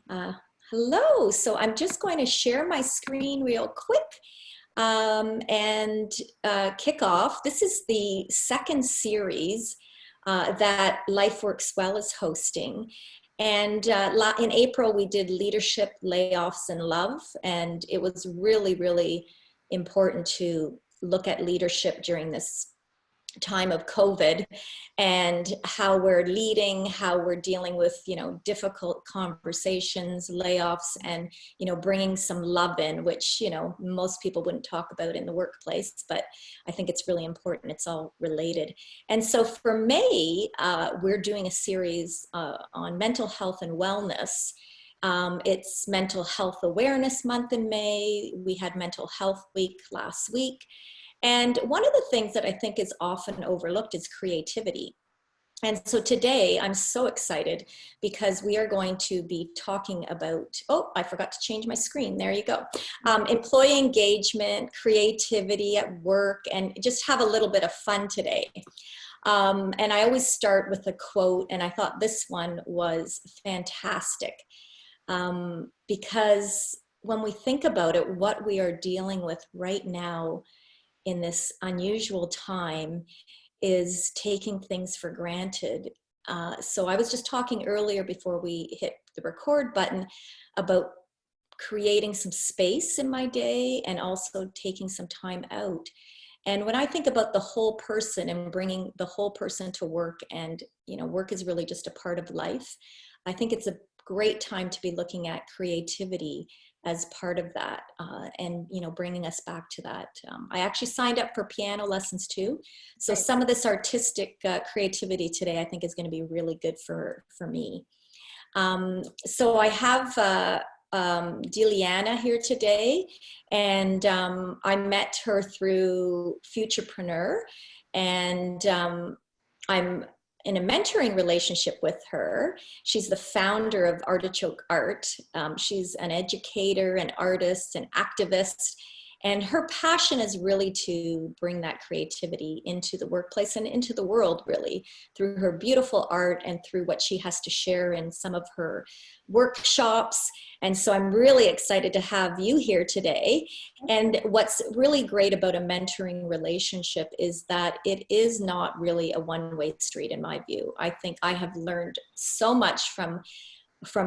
Uh, Hello, so I'm just going to share my screen real quick and kick off. This is the second series that Life Works Well is hosting. And in April, we did Leadership, Layoffs, and Love. And it was really, really important to look at leadership during this time of COVID and how we're leading, how we're dealing with, difficult conversations, layoffs, and, bringing some love in, which, most people wouldn't talk about in the workplace, but I think it's really important. It's all related. And so for May, we're doing a series on mental health and wellness. It's Mental Health Awareness Month in May. We had Mental Health Week last week. And one of the things that I think is often overlooked is creativity. And so today I'm so excited because we are going to be talking about, oh, I forgot to change my screen. There you go. Employee engagement, creativity at work, and just have a little bit of fun today. And I always start with a quote, and I thought this one was fantastic because when we think about it, what we are dealing with right now in this unusual time is taking things for granted. So I was just talking earlier before we hit the record button about creating some space in my day and also taking some time out. And when I think about the whole person and bringing the whole person to work, and work is really just a part of life, I think it's a great time to be looking at creativity as part of that, and bringing us back to that. I actually signed up for piano lessons too, so some of this artistic creativity today I think is going to be really good for me. So I have Diliana here today, and I met her through Futurepreneur, and I'm in a mentoring relationship with her. She's the founder of Artichoke Art. She's an educator, an artist, an activist, and her passion is really to bring that creativity into the workplace and into the world, really, through her beautiful art and through what she has to share in some of her workshops. And so I'm really excited to have you here today. And what's really great about a mentoring relationship is that it is not really a one-way street, in my view. I think I have learned so much from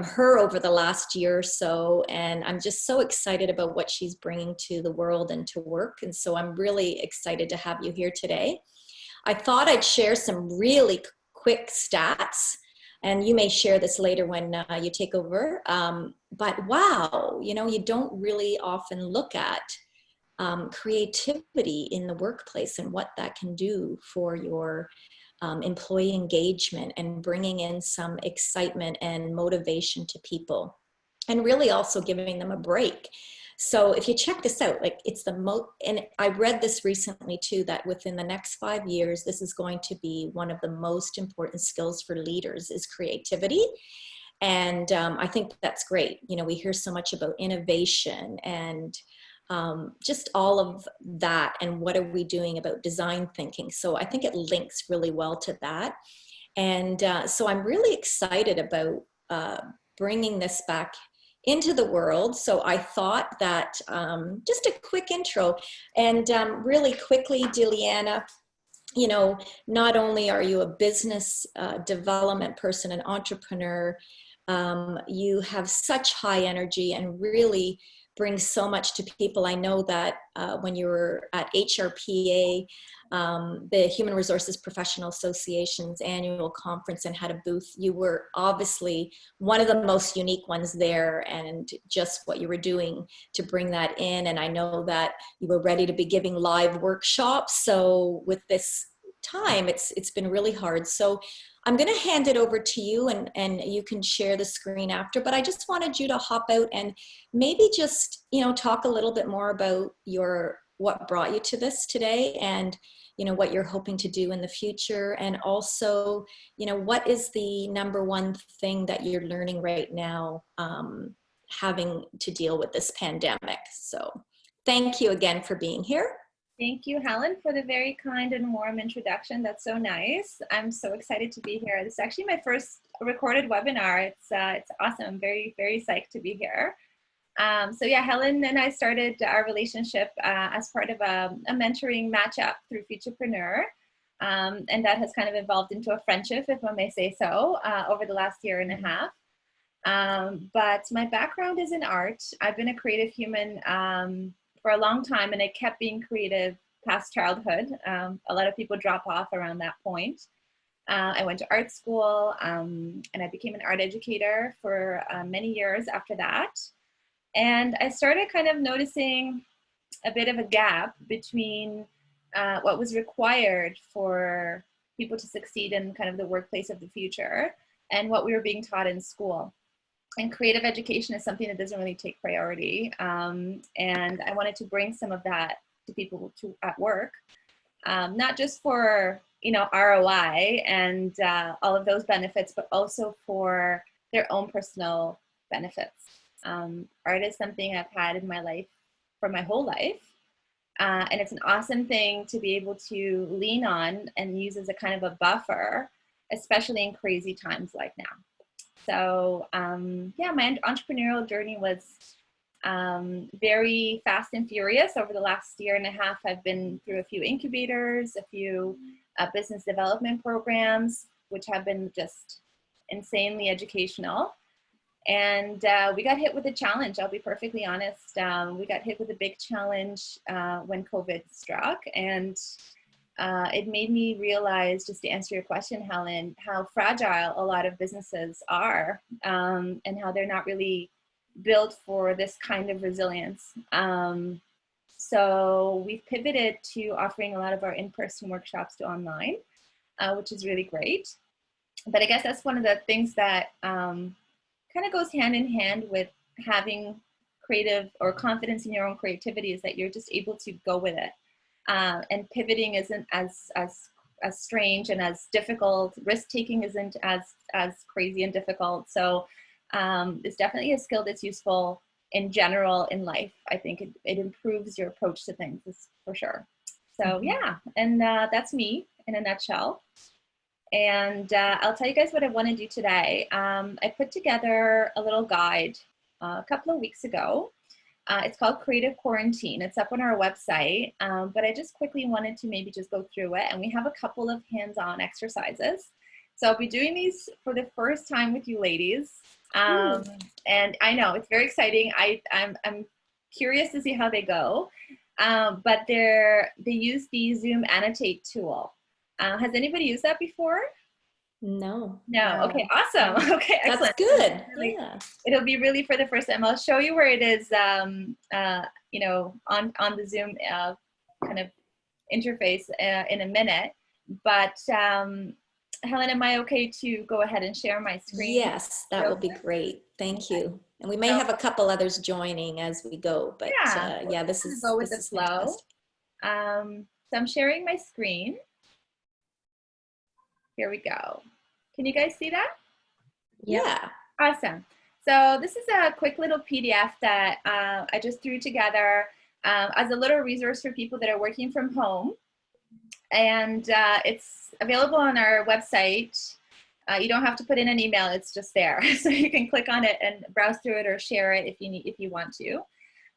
her over the last year or so, and I'm just so excited about what she's bringing to the world and to work. And so I'm really excited to have you here today. I thought I'd share some really quick stats, and you may share this later when you take over. But wow, you don't really often look at creativity in the workplace and what that can do for your employee engagement and bringing in some excitement and motivation to people, and really also giving them a break. So if you check this out, like it's and I read this recently too, that within the next 5 years, this is going to be one of the most important skills for leaders is creativity. And I think that's great. We hear so much about innovation and just all of that, and what are we doing about design thinking. So I think it links really well to that. And so I'm really excited about bringing this back into the world. So I thought that just a quick intro, and really quickly, Diliana, not only are you a business development person, an entrepreneur, you have such high energy and really bring so much to people. I know that when you were at HRPA, the Human Resources Professional Association's annual conference, and had a booth, you were obviously one of the most unique ones there, and just what you were doing to bring that in. And I know that you were ready to be giving live workshops. So with this time, it's been really hard. So I'm going to hand it over to you, and you can share the screen after, but I just wanted you to hop out and maybe just, talk a little bit more about what brought you to this today, and, what you're hoping to do in the future. And also, what is the number one thing that you're learning right now, having to deal with this pandemic. So thank you again for being here. Thank you, Helen, for the very kind and warm introduction. That's so nice. I'm so excited to be here. This is actually my first recorded webinar. It's awesome. I'm very, very psyched to be here. So yeah, Helen and I started our relationship as part of a mentoring matchup through Futurepreneur. And that has kind of evolved into a friendship, if I may say so, over the last year and a half. But my background is in art. I've been a creative human for a long time, and I kept being creative past childhood. A lot of people drop off around that point. I went to art school, and I became an art educator for many years after that. And I started kind of noticing a bit of a gap between what was required for people to succeed in kind of the workplace of the future and what we were being taught in school. And creative education is something that doesn't really take priority. And I wanted to bring some of that to people at work, not just for, you know, ROI and all of those benefits, but also for their own personal benefits. Art is something I've had in my life for my whole life. And it's an awesome thing to be able to lean on and use as a kind of a buffer, especially in crazy times like now. So yeah, my entrepreneurial journey was very fast and furious. Over the last year and a half, I've been through a few incubators, a few business development programs, which have been just insanely educational. And we got hit with a challenge. I'll be perfectly honest. We got hit with a big challenge when COVID struck. And it made me realize, just to answer your question, Helen, how fragile a lot of businesses are and how they're not really built for this kind of resilience. So we've pivoted to offering a lot of our in-person workshops to online, which is really great. But I guess that's one of the things that kind of goes hand in hand with having creative or confidence in your own creativity, is that you're just able to go with it. And pivoting isn't as strange and as difficult. Risk-taking isn't as crazy and difficult. So it's definitely a skill that's useful in general in life. I think it improves your approach to things, for sure. So yeah, and that's me in a nutshell. And I'll tell you guys what I want to do today. I put together a little guide a couple of weeks ago. It's called Creative Quarantine. It's up on our website, but I just quickly wanted to maybe just go through it. And we have a couple of hands-on exercises. So I'll be doing these for the first time with you ladies. And I know it's very exciting. I'm curious to see how they go. But they use the Zoom Annotate tool. Has anybody used that before? No. No. Okay, awesome. Okay, excellent. That's good. Really, yeah. It'll be really for the first time. I'll show you where it is, you know, on the Zoom kind of interface in a minute. But Helen, am I okay to go ahead and share my screen? Yes, that will be great. Thank you. And we may have a couple others joining as we go, but yeah, this is go with the flow. fantastic. So I'm sharing my screen. Here we go. Can you guys see that? Yeah. Awesome. So this is a quick little PDF that I just threw together as a little resource for people that are working from home. And it's available on our website. You don't have to put in an email, it's just there. So you can click on it and browse through it or share it if you want to.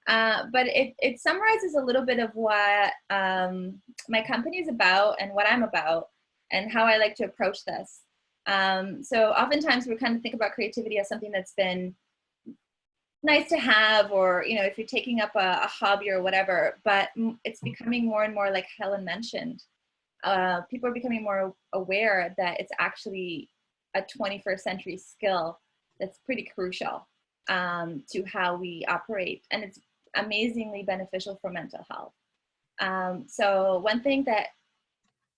But it summarizes a little bit of what my company is about and what I'm about and how I like to approach this. So oftentimes we kind of think about creativity as something that's been nice to have, or, you know, if you're taking up a hobby or whatever, but it's becoming more and more, like Helen mentioned, people are becoming more aware that it's actually a 21st century skill that's pretty crucial to how we operate, and it's amazingly beneficial for mental health. So one thing that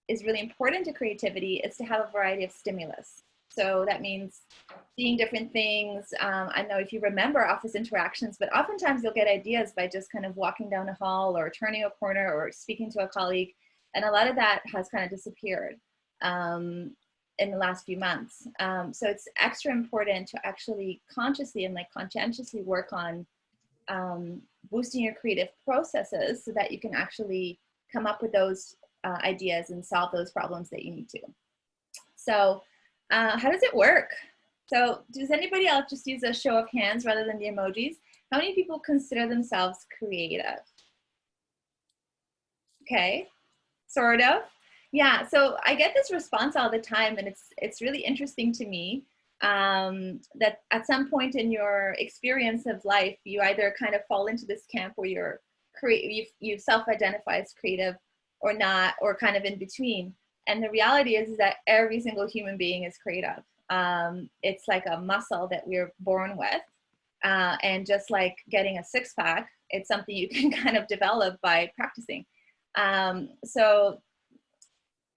is really important to creativity is to have a variety of stimulus. So that means seeing different things. I know if you remember office interactions, but oftentimes you'll get ideas by just kind of walking down a hall or turning a corner or speaking to a colleague. And a lot of that has kind of disappeared in the last few months. So it's extra important to actually consciously and like conscientiously work on boosting your creative processes so that you can actually come up with those ideas and solve those problems that you need to. So how does it work? So does anybody else, just use a show of hands rather than the emojis, how many people consider themselves creative? Okay, sort of. Yeah, so I get this response all the time, and it's really interesting to me that at some point in your experience of life, you either kind of fall into this camp where you self-identify as creative or not, or kind of in between. And the reality is that every single human being is creative. It's like a muscle that we're born with. And just like getting a six-pack, it's something you can kind of develop by practicing. So,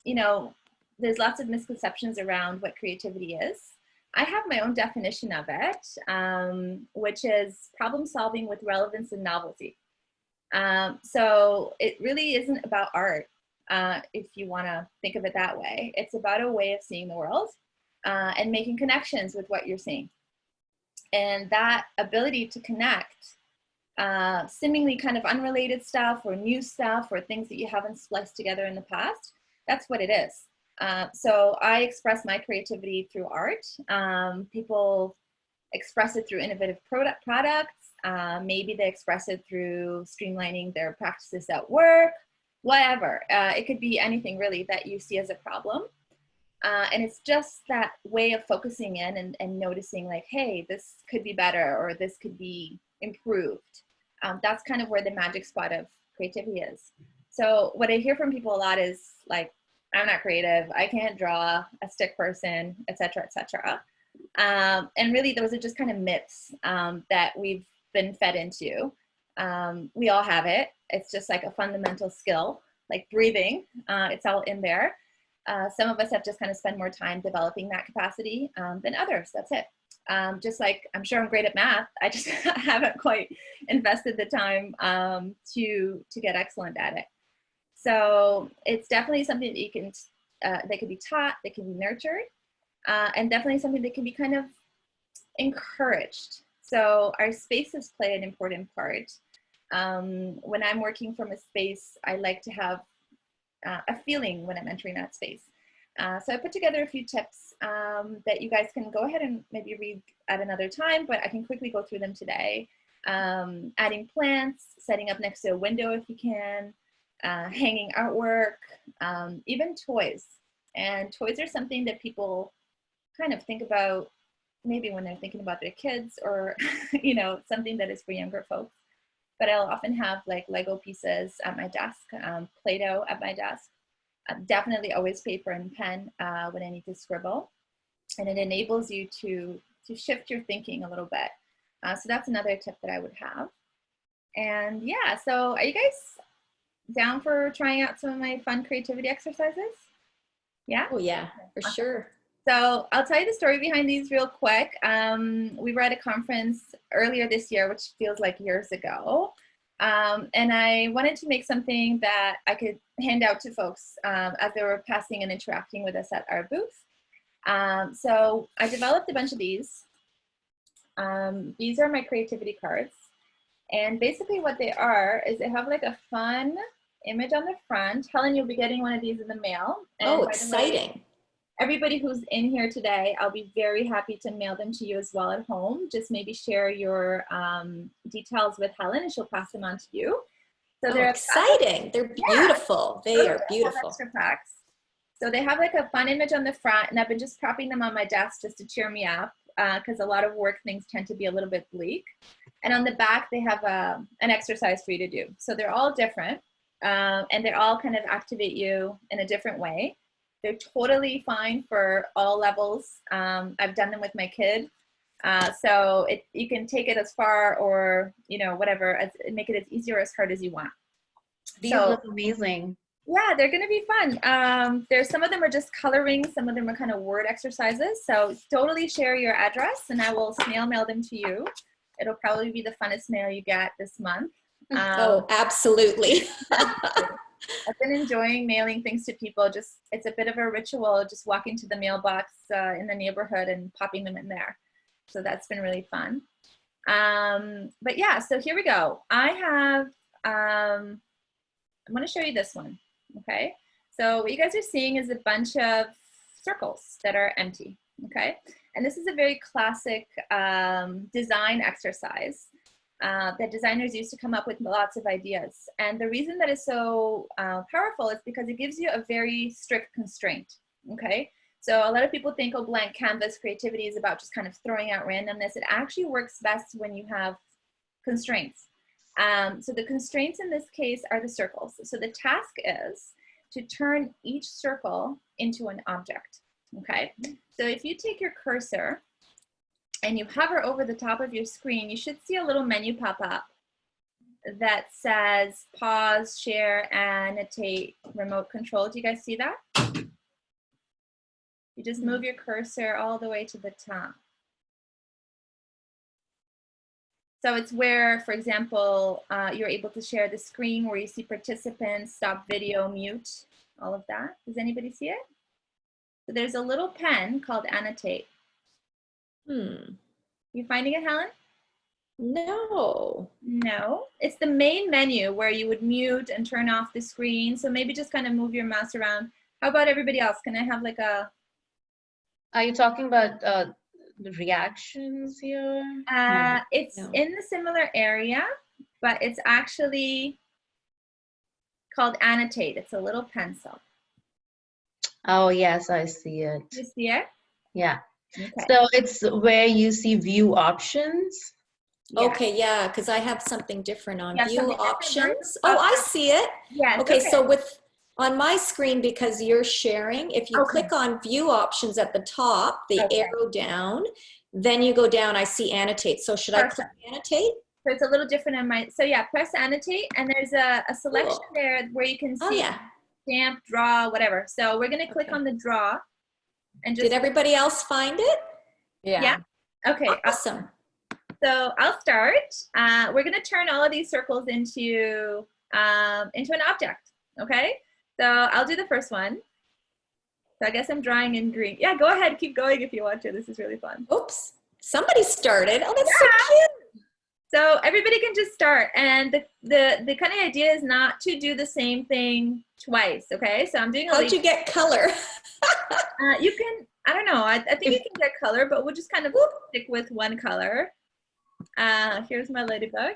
you know, there's lots of misconceptions around what creativity is. I have my own definition of it, which is problem solving with relevance and novelty. So it really isn't about art, if you want to think of it that way. It's about a way of seeing the world and making connections with what you're seeing. And that ability to connect seemingly kind of unrelated stuff or new stuff or things that you haven't spliced together in the past, that's what it is. So I express my creativity through art. People express it through innovative products. Maybe they express it through streamlining their practices at work, whatever. It could be anything really that you see as a problem. And it's just that way of focusing in and noticing like, hey, this could be better or this could be improved. That's kind of where the magic spot of creativity is. So what I hear from people a lot is like, I'm not creative, I can't draw, a stick person, etc., etc. And really those are just kind of myths that we've been fed into. We all have it. It's just like a fundamental skill, like breathing. It's all in there. Some of us have just kind of spent more time developing that capacity than others. That's it. Just like I'm sure I'm great at math, I just haven't quite invested the time to get excellent at it. So it's definitely something that you can that can be taught, that can be nurtured, and definitely something that can be kind of encouraged. So our spaces play an important part. When I'm working from a space, I like to have a feeling when I'm entering that space. So I put together a few tips that you guys can go ahead and maybe read at another time, but I can quickly go through them today. Adding plants, setting up next to a window if you can, hanging artwork, even toys. And toys are something that people kind of think about maybe when they're thinking about their kids or, you know, something that is for younger folks. But I'll often have like Lego pieces at my desk, Play-Doh at my desk. Definitely always paper and pen when I need to scribble. And it enables you to shift your thinking a little bit. So that's another tip that I would have. And yeah, so are you guys down for trying out some of my fun creativity exercises? Yeah? Oh yeah, for sure. So I'll tell you the story behind these real quick. We were at a conference earlier this year, which feels like years ago. And I wanted to make something that I could hand out to folks as they were passing and interacting with us at our booth. So I developed a bunch of these. These are my creativity cards. And basically what they are is they have like a fun image on the front. Helen, you'll be getting one of these in the mail. And Oh, by the way, exciting. everybody who's in here today, I'll be very happy to mail them to you as well at home. Just maybe share your details with Helen and she'll pass them on to you. So they're exciting. They're beautiful. Yeah, they are beautiful. Extra packs. So they have like a fun image on the front, and I've been just propping them on my desk just to cheer me up because a lot of work things tend to be a little bit bleak. And on the back, they have an exercise for you to do. So they're all different and they all kind of activate you in a different way. They're totally fine for all levels. I've done them with my kid. So you can take it as far or, you know, whatever, make it as easy or as hard as you want. These look amazing. Yeah, they're going to be fun. There's some of them are just coloring. Some of them are kind of word exercises. So totally share your address and I will snail mail them to you. It'll probably be the funnest mail you get this month. Oh, absolutely. I've been enjoying mailing things to people. Just it's a bit of a ritual, just walking to the mailbox in the neighborhood and popping them in there. So that's been really fun. But yeah, so here we go. I have, I'm going to show you this one. Okay. So what you guys are seeing is a bunch of circles that are empty. okay? And this is a very classic design exercise that designers use to come up with lots of ideas. And the reason that is so powerful is because it gives you a very strict constraint, okay? So a lot of people think, oh, blank canvas creativity is about just kind of throwing out randomness. It actually works best when you have constraints. So the constraints in this case are the circles. So the task is to turn each circle into an object, okay? So if you take your cursor and you hover over the top of your screen, you should see a little menu pop up that says pause, share, annotate, remote control. Do you guys see that? You just move your cursor all the way to the top. So it's where, for example, you're able to share the screen where you see participants, stop video, mute, all of that. Does anybody see it? So there's a little pen called annotate. You finding it, Helen? No. No. It's the main menu where you would mute and turn off the screen. So maybe just kind of move your mouse around. How about everybody else? Can I have like a... Are you talking about the reactions here? It's in the similar area, but it's actually called annotate. It's a little pencil. Oh, yes, I see it. You see it? Yeah. Okay. So it's where you see view options. Yeah. Okay, yeah, because I have something different on Yeah, view something different. options. Oh, I see it. Yes. Okay, so on my screen, because you're sharing, if you click on view options at the top, the arrow down, then you go down, I see annotate. So should I click annotate? So it's a little different on my, so yeah, press annotate, and there's a selection there where you can see stamp, draw, whatever. So we're gonna click on the draw. And just, did everybody else find it? Yeah. Okay. Awesome. So I'll start. We're gonna turn all of these circles into an object. Okay. So I'll do the first one. So I guess I'm drawing in green. Yeah, go ahead. Keep going if you want to. This is really fun. Oops. Somebody started. Oh, that's so cute. So everybody can just start. And the kind of idea is not to do the same thing twice. Okay. So I'm doing How'd you get color? You can, I don't know. I think you can get color, but we'll just kind of stick with one color. Here's my ladybug.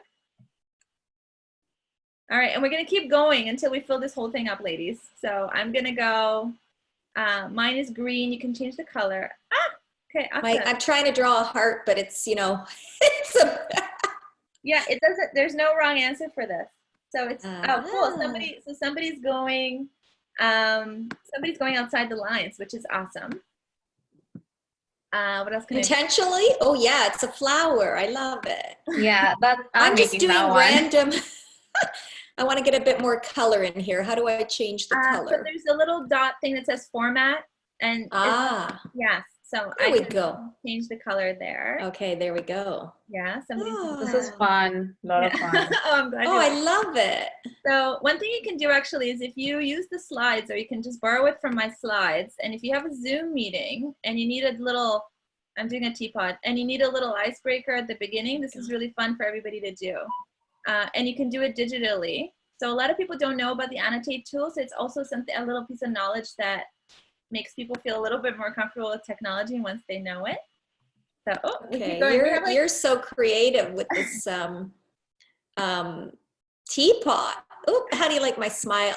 All right, and we're gonna keep going until we fill this whole thing up, ladies. So I'm gonna go, mine is green. You can change the color. Okay, awesome. I'm trying to draw a heart, but it's, it's a... Yeah, it doesn't, there's no wrong answer for this. So it's, oh, cool. Somebody's going outside the lines, which is awesome. What else can Intentionally? Oh yeah, it's a flower. I love it. Yeah, I'm just doing random. I want to get a bit more color in here. How do I change the color? So there's a little dot thing that says format, and yes. So there we go. Change the color there. Okay, there we go. Yeah, this is fun. A lot of fun. Oh, I'm glad. Oh, I love it. So one thing you can do actually is if you use the slides, or you can just borrow it from my slides, and if you have a Zoom meeting and you need a little, I'm doing a teapot, and you need a little icebreaker at the beginning, this is really fun for everybody to do. And you can do it digitally. So a lot of people don't know about the annotate tool, so it's also a little piece of knowledge that makes people feel a little bit more comfortable with technology once they know it. So, okay, you're so creative with this teapot. Oh, how do you like my smile?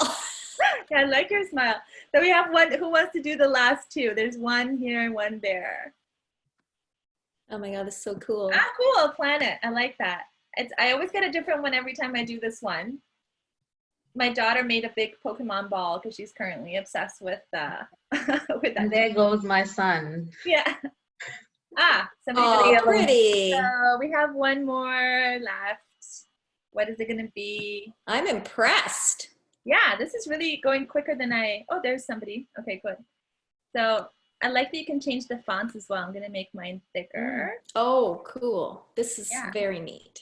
Yeah, I like your smile. So we have one. Who wants to do the last two? There's one here and one there. Oh my God, that's so cool. Cool, planet. I like that. I always get a different one every time I do this one. My daughter made a big Pokemon ball because she's currently obsessed with that. And there goes my son. Yeah. Oh, pretty. So we have one more left. What is it going to be? I'm impressed. Yeah, this is really going quicker than oh, there's somebody. Okay, good. So I like that you can change the fonts as well. I'm going to make mine thicker. Oh, cool. This is very neat.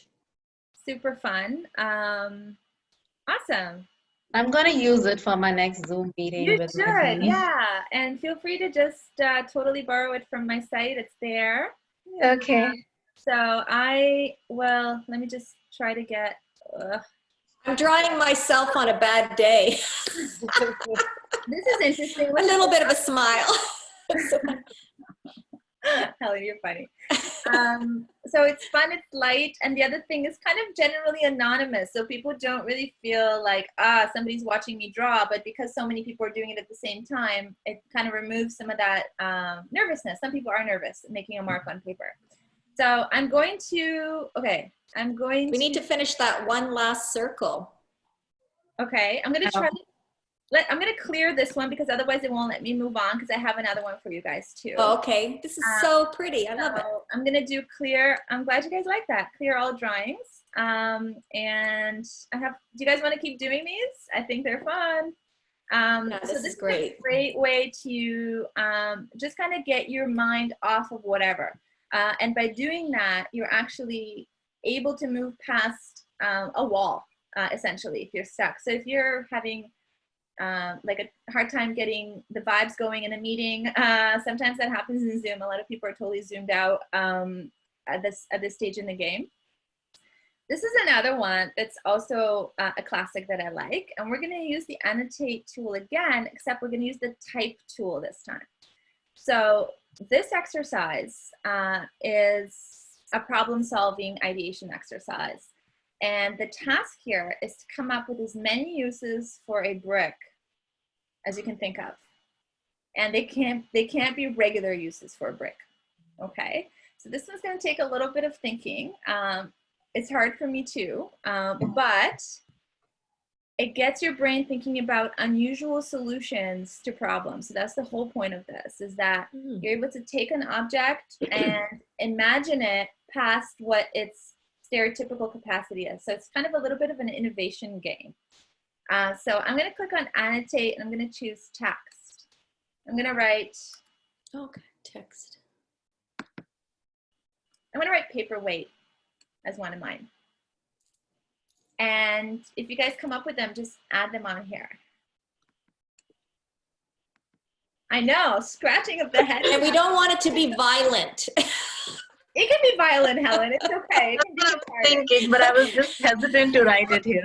Super fun. Awesome. I'm going to use it for my next Zoom meeting. You should, yeah. And feel free to just totally borrow it from my site. It's there. Okay. So let me just try to get, I'm drawing myself on a bad day. This is interesting. A little bit of a smile. Helen, you're funny. So it's fun, it's light, and the other thing is kind of generally anonymous, so people don't really feel like, somebody's watching me draw, but because so many people are doing it at the same time, it kind of removes some of that nervousness. Some people are nervous making a mark on paper. So I'm going to, we need to finish that one last circle. Okay, I'm going to try I'm going to clear this one because otherwise it won't let me move on because I have another one for you guys too. Oh, okay. This is so pretty. I love it. I'm going to do clear. I'm glad you guys like that. Clear all drawings. And do you guys want to keep doing these? I think they're fun. Yeah, so this is great. A great way to just kind of get your mind off of whatever. And by doing that, you're actually able to move past a wall, essentially, if you're stuck. So if you're having like a hard time getting the vibes going in a meeting. Sometimes that happens in Zoom. A lot of people are totally zoomed out at this stage in the game. This is another one that's also a classic that I like. And we're going to use the annotate tool again, except we're going to use the type tool this time. So this exercise is a problem-solving ideation exercise. And the task here is to come up with as many uses for a brick as you can think of. And they can't be regular uses for a brick, okay? So this one's gonna take a little bit of thinking. It's hard for me too, but it gets your brain thinking about unusual solutions to problems. So that's the whole point of this, is that you're able to take an object and imagine it past what its stereotypical capacity is. So it's kind of a little bit of an innovation game. So I'm going to click on annotate and I'm going to choose text. I'm going to write. Okay, text. I'm going to write paperweight as one of mine. And if you guys come up with them, just add them on here. I know, scratching of the head. And we don't want it to be violent. It can be violent, Helen. It's okay. It can be thinking, but I was just hesitant to write it here.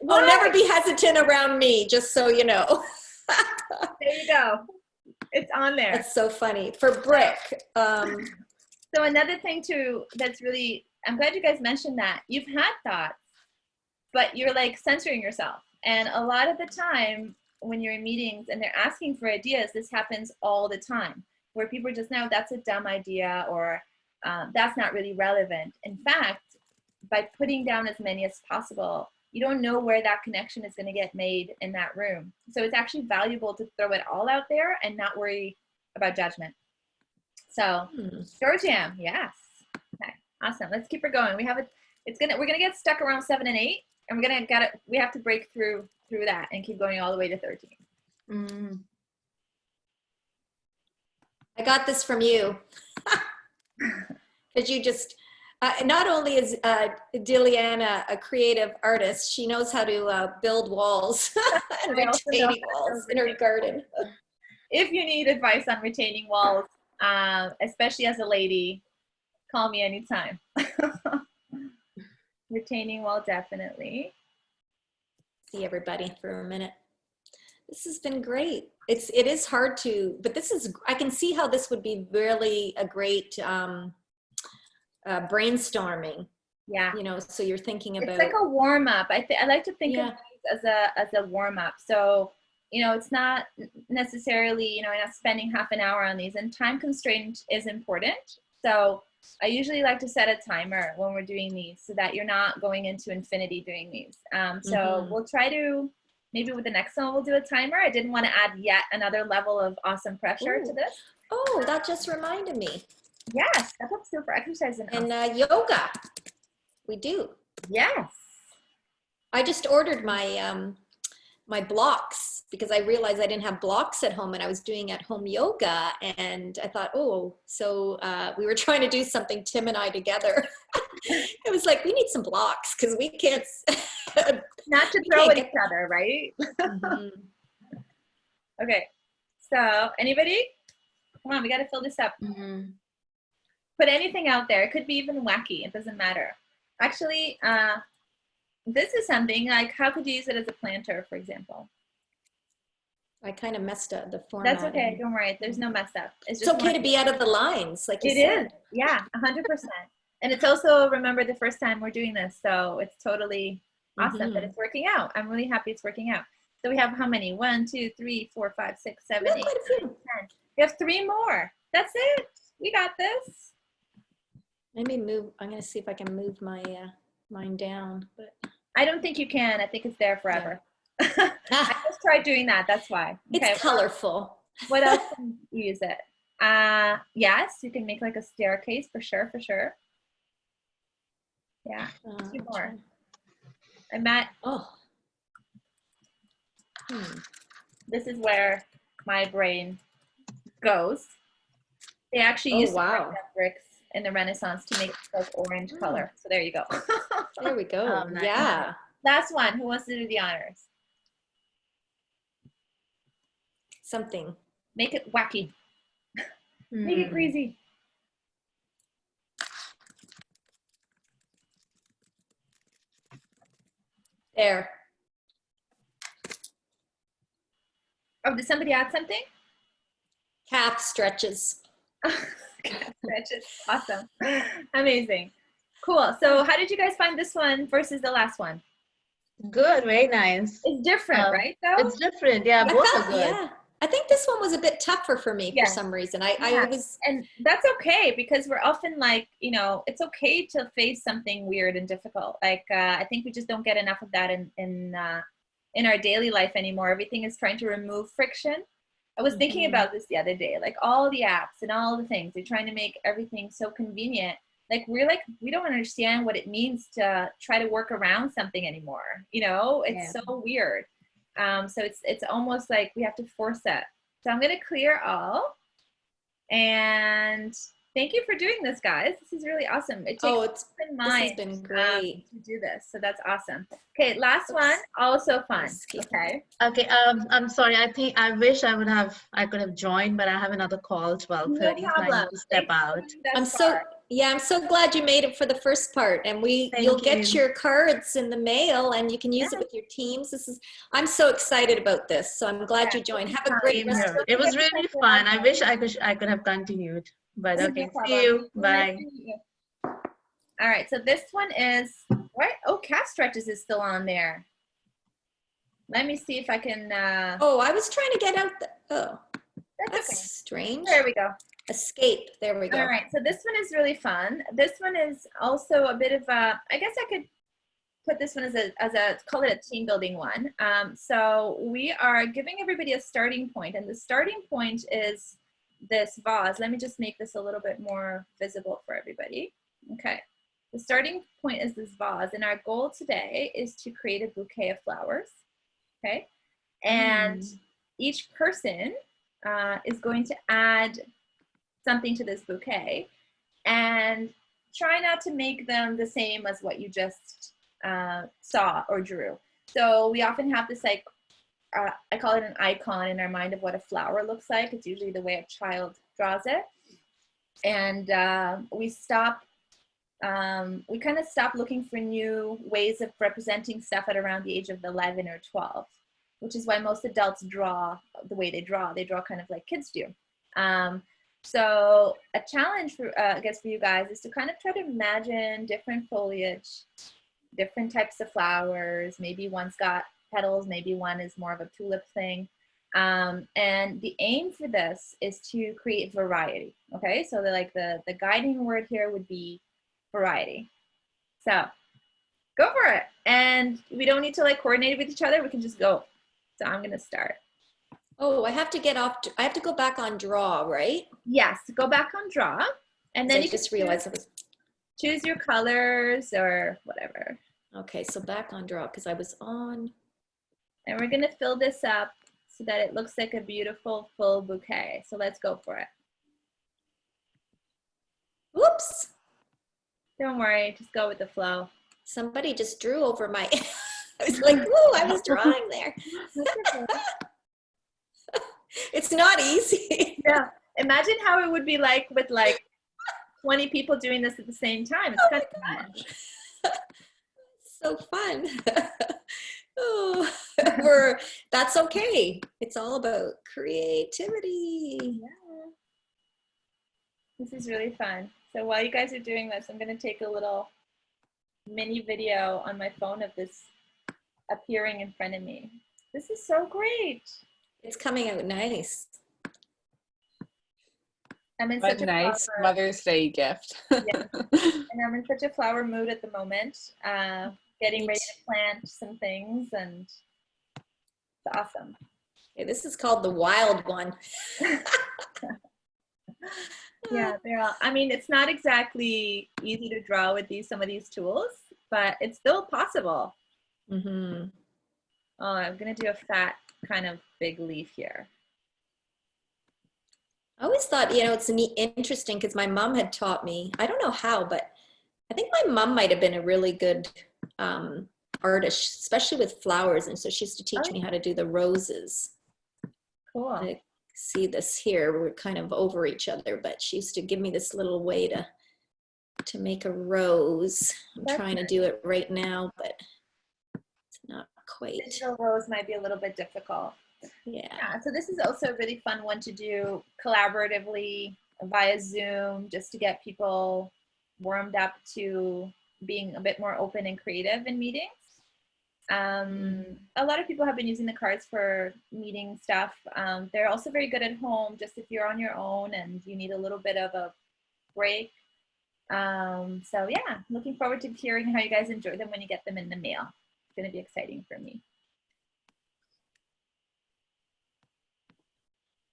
Oh, never be hesitant around me, just so you know. There you go. It's on there. That's so funny. For brick. So another thing too, that's really, I'm glad you guys mentioned that. You've had thoughts, but you're like censoring yourself. And a lot of the time when you're in meetings and they're asking for ideas, this happens all the time, where people are just, no, that's a dumb idea, or that's not really relevant. In fact, by putting down as many as possible, you don't know where that connection is going to get made in that room. So it's actually valuable to throw it all out there and not worry about judgment. So story jam, yes. Okay, awesome. Let's keep her going. We have it. We're gonna get stuck around 7 and 8, and we have to break through that and keep going all the way to 13. I got this from you. Because you just, not only is Diliana a creative artist, she knows how to build walls and retaining walls in her garden. If you need advice on retaining walls, especially as a lady, call me anytime. Retaining wall, definitely. See everybody for a minute. This has been great. It is hard to, but I can see how this would be really a great brainstorming. Yeah. You know, so you're thinking about. It's like a warm up. I like to think of these as a warm up. So, you know, it's not necessarily, you know, I'm not spending half an hour on these, and time constraint is important. So I usually like to set a timer when we're doing these so that you're not going into infinity doing these. So we'll try to, maybe with the next one, we'll do a timer. I didn't want to add yet another level of awesome pressure to this. Oh, that just reminded me. Yes, that's what's good for exercise and yoga. We do. Yes. I just ordered my my blocks because I realized I didn't have blocks at home, and I was doing at home yoga, and I thought, so we were trying to do something, Tim and I together. It was like, we need some blocks because we can't. Not to throw at each other, right? Okay, so anybody? Come on, we got to fill this up. Put anything out there. It could be even wacky. It doesn't matter. Actually, this is something like, how could you use it as a planter, for example? I kind of messed up the format. That's okay. Don't worry. There's no mess up. It's okay to be out of the lines, like you It said. is. Yeah, 100%. And it's also, remember, the first time we're doing this, so it's totally awesome that it's working out. I'm really happy it's working out. So we have how many? 1, 2, 3, 4, 5, 6, 7, 8, 9, 10. We have 3 more. That's it. We got this. Let me move. I'm going to see if I can move my mine down. But I don't think you can. I think it's there forever. Yeah. I just tried doing that. That's why. Okay, it's colorful. What else can you use it? Yes, you can make like a staircase for sure, for sure. Yeah, 2 more. I met. Oh. This is where my brain goes. They actually used to break down bricks in the Renaissance to make like orange color. So there you go. There we go. Nice. Yeah. Last one. Who wants to do the honors? Something. Make it wacky. Make it crazy. There. Oh, did somebody add something? Calf stretches. Stretches. Awesome. Amazing. Cool. So how did you guys find this one versus the last one? Good, very nice. It's different, right? Though it's different. Yeah, both are good. Yeah. I think this one was a bit tougher for me for some reason. I was, and that's okay because we're often like, you know, it's okay to face something weird and difficult. Like I think we just don't get enough of that in our daily life anymore. Everything is trying to remove friction. I was thinking about this the other day, like all the apps and all the things, they're trying to make everything so convenient. Like we don't understand what it means to try to work around something anymore. You know, it's so weird. So it's almost like we have to force it. So I'm going to clear all. And thank you for doing this, guys. This is really awesome. It takes in mind this has been great to do this. So that's awesome. Okay, last one, also fun. Okay. Okay. I'm sorry. I wish I could have joined, but I have another call 12:30. No so I need to step out. I'm so glad you made it for the first part, and you'll get your cards in the mail, and you can use it with your teams. I'm so excited about this, so I'm glad you joined. Have a great rest of the day. It was really fun. I wish I could have continued, but okay. See you. Bye. All right. So this one is what? Oh, calf stretches is still on there. Let me see if I can. Oh, I was trying to get out. That's strange. There we go. Escape. There we go. All right. So this one is really fun. This one is also a bit of a, I guess I could put this one as a call it a team building one. So we are giving everybody a starting point, and the starting point is this vase. Let me just make this a little bit more visible for everybody. Okay. The starting point is this vase, and our goal today is to create a bouquet of flowers. Okay. And each person is going to add something to this bouquet and try not to make them the same as what you just saw or drew. So we often have this like, I call it an icon in our mind of what a flower looks like. It's usually the way a child draws it. And we kind of stop looking for new ways of representing stuff at around the age of 11 or 12, which is why most adults draw the way they draw. They draw kind of like kids do. So a challenge for, I guess for you guys is to kind of try to imagine different foliage, different types of flowers. Maybe one's got petals, maybe one is more of a tulip thing. And the aim for this is to create variety. Okay, so the guiding word here would be variety. So go for it. And we don't need to like coordinate with each other. We can just go. So I'm going to start. Oh, I have to get off. I have to go back on draw, right? Yes, go back on draw. And then you just realized it was. Choose your colors or whatever. Okay, so back on draw because I was on. And we're going to fill this up so that it looks like a beautiful full bouquet. So let's go for it. Whoops. Don't worry, just go with the flow. Somebody just drew over my. I was like, whoa, I was drawing there. It's not easy. Yeah. Imagine how it would be like with like 20 people doing this at the same time. It's kind of fun. So fun. Oh. That's okay. It's all about creativity. Yeah. This is really fun. So while you guys are doing this, I'm going to take a little mini video on my phone of this appearing in front of me. This is so great. It's coming out nice. I'm in What such a nice flower, Mother's Day gift. yeah, and I'm in such a flower mood at the moment. Getting ready to plant some things, and it's awesome. Okay, this is called the wild one. Yeah, they're all, I mean, it's not exactly easy to draw with some of these tools, but it's still possible. Mm-hmm. Oh, I'm gonna do a fat kind of big leaf here. I always thought, it's interesting because my mom had taught me, I don't know how, but I think my mom might have been a really good artist, especially with flowers. And so she used to teach me how to do the roses. Cool. I see this here. We're kind of over each other, but she used to give me this little way to make a rose. I'm trying to do it right now, but it's not quite. Digital rose might be a little bit difficult. Yeah. So this is also a really fun one to do collaboratively via Zoom, just to get people warmed up to being a bit more open and creative in meetings. A lot of people have been using the cards for meeting stuff. They're also very good at home, just if you're on your own and you need a little bit of a break. So yeah, looking forward to hearing how you guys enjoy them when you get them in the mail. It's going to be exciting for me.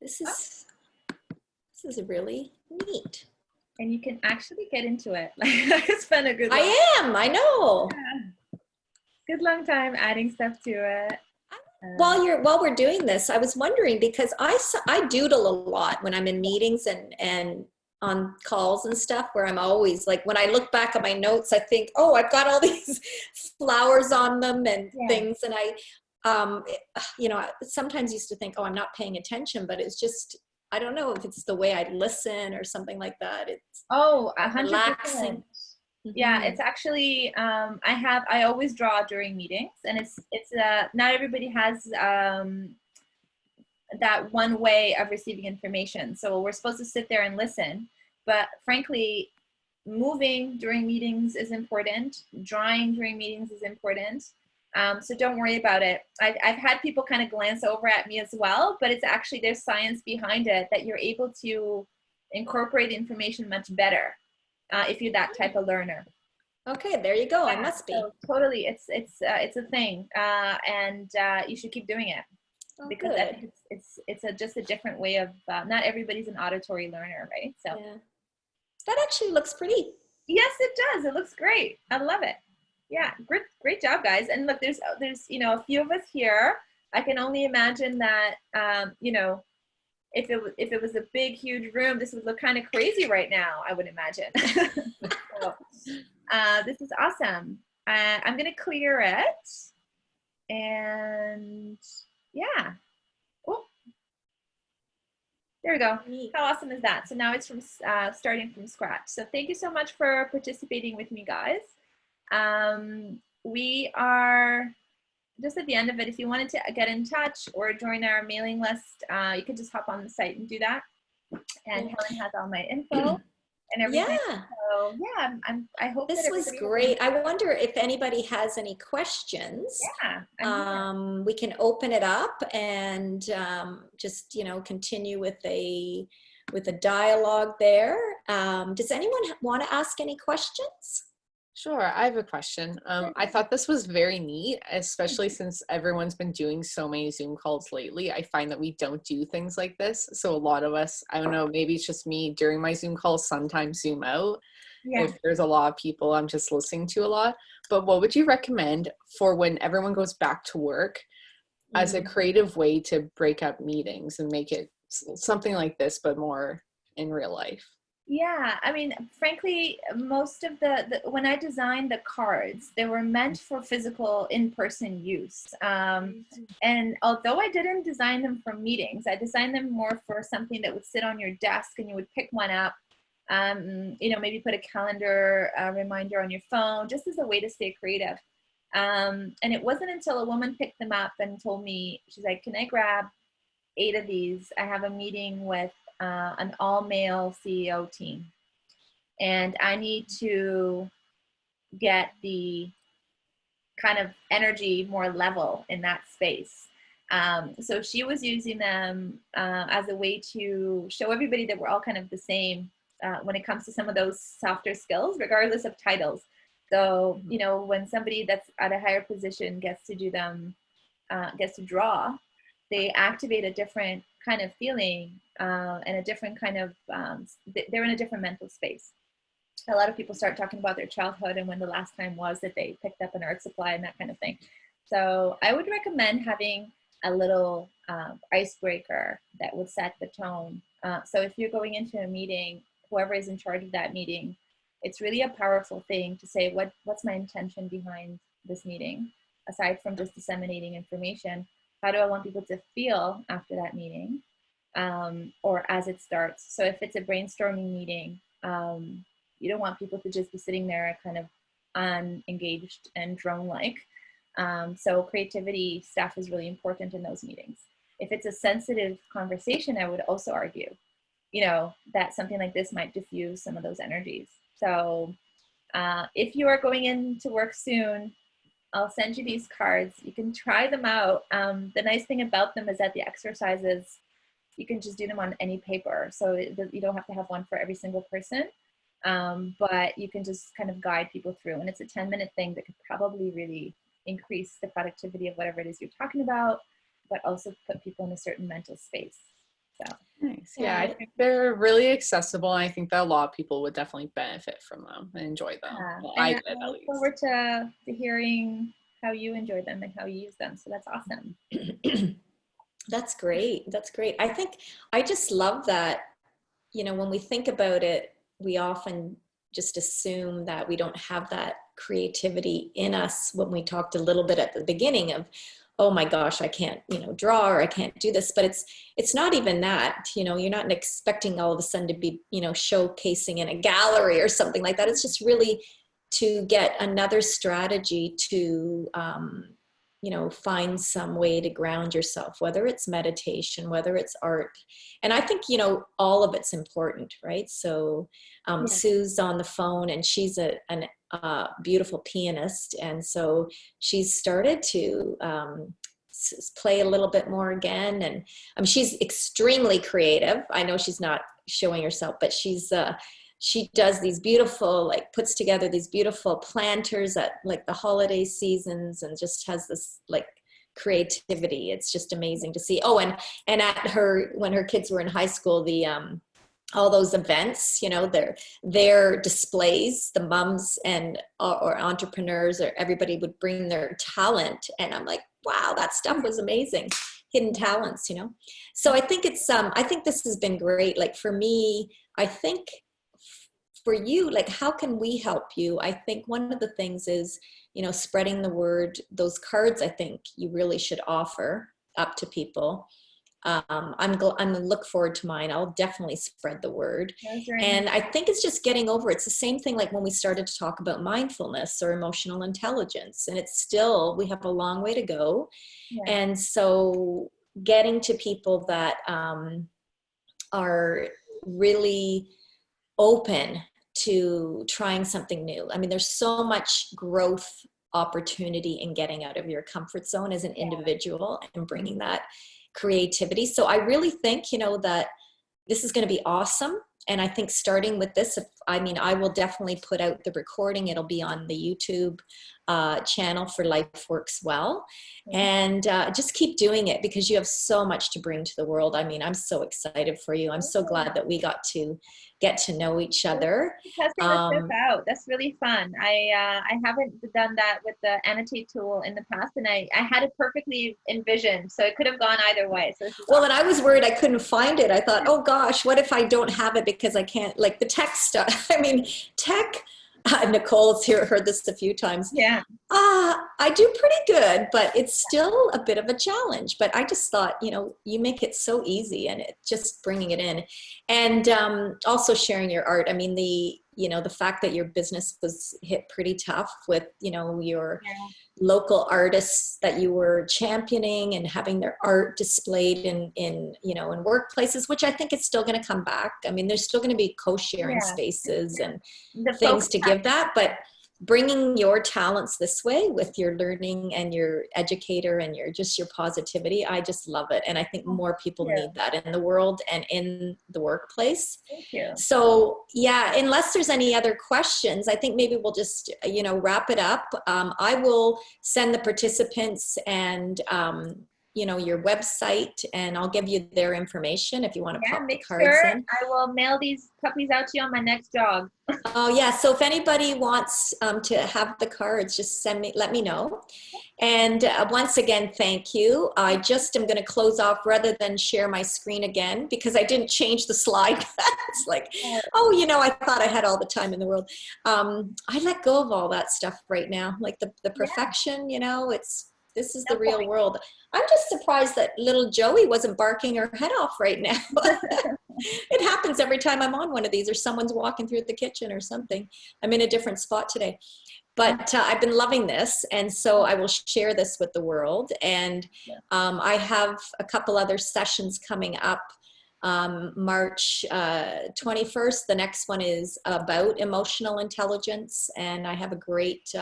This is really neat. And you can actually get into it. It's been a good long I know. Yeah. Good long time adding stuff to it. While we're doing this, I was wondering, because I doodle a lot when I'm in meetings and on calls and stuff, where I'm always like, when I look back at my notes, I think, oh, I've got all these flowers on them and things. And I sometimes used to think, oh, I'm not paying attention, but it's just, I don't know if it's the way I listen or something like that. It's 100%. relaxing. Yeah, it's actually, I always draw during meetings, and it's not everybody has that one way of receiving information. So we're supposed to sit there and listen, but frankly, moving during meetings is important. Drawing during meetings is important. So don't worry about it. I've had people kind of glance over at me as well, but it's actually, there's science behind it that you're able to incorporate information much better if you're that type of learner. Okay, there you go. I must be. So totally, it's a thing, and you should keep doing it, because I think it's just a different way of. Not everybody's an auditory learner, right? So that actually looks pretty. Yes, it does. It looks great. I love it. Yeah, great job, guys. And look, there's a few of us here. I can only imagine that if it was a big, huge room, this would look kind of crazy right now, I would imagine. So, this is awesome. I'm going to clear it. And yeah. Oh, there we go. How awesome is that? So now it's from starting from scratch. So thank you so much for participating with me, guys. We are just at the end of it. If you wanted to get in touch or join our mailing list, you could just hop on the site and do that. And Helen has all my info and everything. Yeah. So yeah, I hope this was great. I wonder if anybody has any questions. Yeah. We can open it up and just continue with a dialogue there. Does anyone want to ask any questions? Sure, I have a question. I thought this was very neat, especially since everyone's been doing so many Zoom calls lately. I find that we don't do things like this. So a lot of us, I don't know, maybe it's just me during my Zoom calls, sometimes Zoom out. Yeah. If there's a lot of people I'm just listening to a lot. But what would you recommend for when everyone goes back to work as a creative way to break up meetings and make it something like this, but more in real life? Yeah, I mean, frankly, most of when I designed the cards, they were meant for physical in-person use. And although I didn't design them for meetings, I designed them more for something that would sit on your desk and you would pick one up, maybe put a calendar reminder on your phone, just as a way to stay creative. And it wasn't until a woman picked them up and told me, she's like, can I grab 8 of these? I have a meeting with an all-male CEO team, and I need to get the kind of energy more level in that space. So she was using them as a way to show everybody that we're all kind of the same when it comes to some of those softer skills, regardless of titles. So, you know, when somebody that's at a higher position gets to do them, gets to draw, they activate a different kind of feeling and a different kind of, they're in a different mental space. A lot of people start talking about their childhood and when the last time was that they picked up an art supply and that kind of thing. So I would recommend having a little icebreaker that would set the tone. So if you're going into a meeting, whoever is in charge of that meeting, it's really a powerful thing to say, what's my intention behind this meeting? Aside from just disseminating information, how do I want people to feel after that meeting or as it starts? So if it's a brainstorming meeting, you don't want people to just be sitting there kind of unengaged and drone-like. So creativity stuff is really important in those meetings. If it's a sensitive conversation, I would also argue, you know, that something like this might diffuse some of those energies. So if you are going into work soon, I'll send you these cards. You can try them out. The nice thing about them is that the exercises, you can just do them on any paper. So you don't have to have one for every single person. But you can just kind of guide people through, and it's a 10-minute thing that could probably really increase the productivity of whatever it is you're talking about, but also put people in a certain mental space. So nice. Yeah, I think they're really accessible, and I think that a lot of people would definitely benefit from them and enjoy them. Well, I did, at look least. forward to hearing how you enjoy them and how you use them. So that's awesome. That's great. That's great. I think I just love that, you know, when we think about it, we often just assume that we don't have that creativity in us when we talked a little bit at the beginning of, oh my gosh, I can't, you know, draw or I can't do this. But it's not even that, you know, you're not expecting all of a sudden to be, you know, showcasing in a gallery or something like that. It's just really to get another strategy to, you know, find some way to ground yourself, whether it's meditation, whether it's art. And I think, you know, all of it's important, right? So Sue's on the phone and she's a beautiful pianist. And so she's started to play a little bit more again. And she's extremely creative. I know she's not showing herself, but she does these beautiful, like puts together these beautiful planters at like the holiday seasons and just has this like creativity. It's just amazing to see. Oh, and at when her kids were in high school, the all those events, you know, their displays, the mums and or entrepreneurs or everybody would bring their talent. And I'm like, wow, that stuff was amazing. Hidden talents, you know? So I think I think this has been great. Like for me, I think for you, like, how can we help you? I think one of the things is, you know, spreading the word. Those cards, I think you really should offer up to people. I'm gonna look forward to mine. I'll definitely spread the word. And I think it's just getting over. It's the same thing like when we started to talk about mindfulness or emotional intelligence. And it's still, we have a long way to go. Yeah. And so getting to people that are really open to trying something new. I mean, there's so much growth opportunity in getting out of your comfort zone as an individual and bringing that creativity. So I really think, you know, that this is going to be awesome. And I think starting with this, I mean, I will definitely put out the recording. It'll be on the YouTube channel for Life Works Well. And just keep doing it because you have so much to bring to the world. I mean, I'm so excited for you. I'm so glad that we got to get to know each other. Testing the stuff out. That's really fun. I haven't done that with the annotate tool in the past, and I had it perfectly envisioned, so it could have gone either way. So well, and I was worried I couldn't find it. I thought, oh gosh, what if I don't have it because I can't, like the tech stuff. I mean, tech. Nicole's heard this a few times. Yeah. I do pretty good, but it's still a bit of a challenge. But I just thought, you know, you make it so easy and it just bringing it in. And also sharing your art. I mean, you know, the fact that your business was hit pretty tough with, you know, your local artists that you were championing and having their art displayed in you know, in workplaces, which I think it's still going to come back. I mean, there's still going to be co-sharing spaces and things to give that, but bringing your talents this way with your learning and your educator and your just your positivity, I just love it. And I think more people need that in the world and in the workplace. Thank you. So yeah, unless there's any other questions, I think maybe we'll just, you know, wrap it up. I will send the participants and you know, your website, and I'll give you their information if you want to pop the cards in. I will mail these puppies out to you on my next jog. Oh yeah, so if anybody wants to have the cards, just let me know. And once again, thank you. I just am going to close off rather than share my screen again because I didn't change the slide. It's like, oh, you know, I thought I had all the time in the world. I let go of all that stuff right now, like the perfection, you know, this is the real world. I'm just surprised that little Joey wasn't barking her head off right now. It happens every time I'm on one of these or someone's walking through the kitchen or something. I'm in a different spot today. But I've been loving this, and so I will share this with the world. And I have a couple other sessions coming up. March 21st, the next one is about emotional intelligence, and I have a great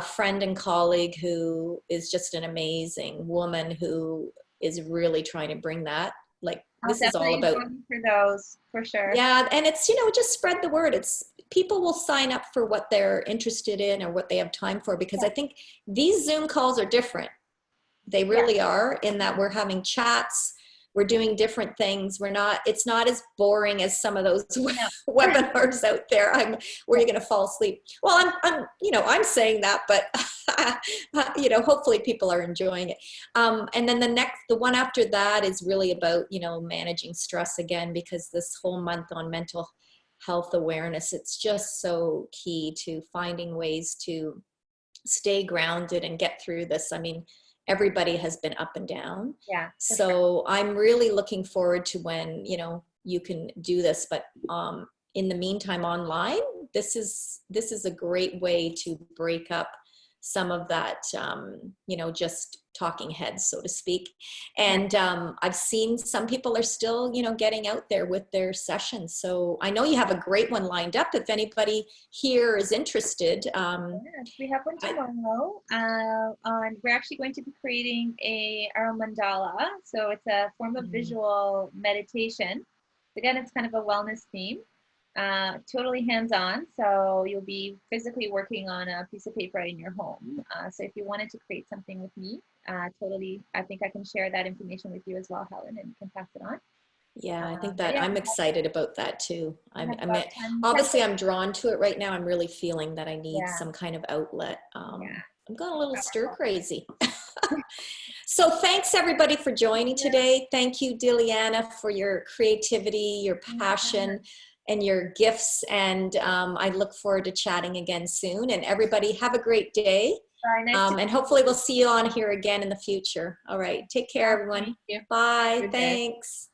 friend and colleague who is just an amazing woman who is really trying to bring that. Like, this is all about for those, for sure. Yeah, and it's, you know, just spread the word. It's people will sign up for what they're interested in or what they have time for, because I think these Zoom calls are different. They really are, in that we're having chats, we're doing different things. It's not as boring as some of those webinars out there where you're going to fall asleep. Well, I'm saying that, but you know, hopefully people are enjoying it. And then the one after that is really about, you know, managing stress again, because this whole month on mental health awareness, it's just so key to finding ways to stay grounded and get through this. I mean, everybody has been up and down. Yeah. So I'm really looking forward to when, you know, you can do this, but in the meantime, online, this is a great way to break up some of that, you know, just talking heads, so to speak. And I've seen some people are still, you know, getting out there with their sessions. So I know you have a great one lined up. If anybody here is interested. We have one tomorrow. We're actually going to be creating our mandala. So it's a form of visual meditation. Again, it's kind of a wellness theme. Totally hands-on, so you'll be physically working on a piece of paper in your home. So if you wanted to create something with me, totally, I think I can share that information with you as well, Helen, and you can pass it on. Yeah, I think that I'm excited about that too. Obviously I'm drawn to it right now. I'm really feeling that I need some kind of outlet. I'm going a little stir crazy. So thanks everybody for joining today. Thank you, Diliana, for your creativity, your passion, and your gifts. And I look forward to chatting again soon. And everybody have a great day. And hopefully we'll see you on here again in the future. All right. Take care, everyone. Bye. Thanks.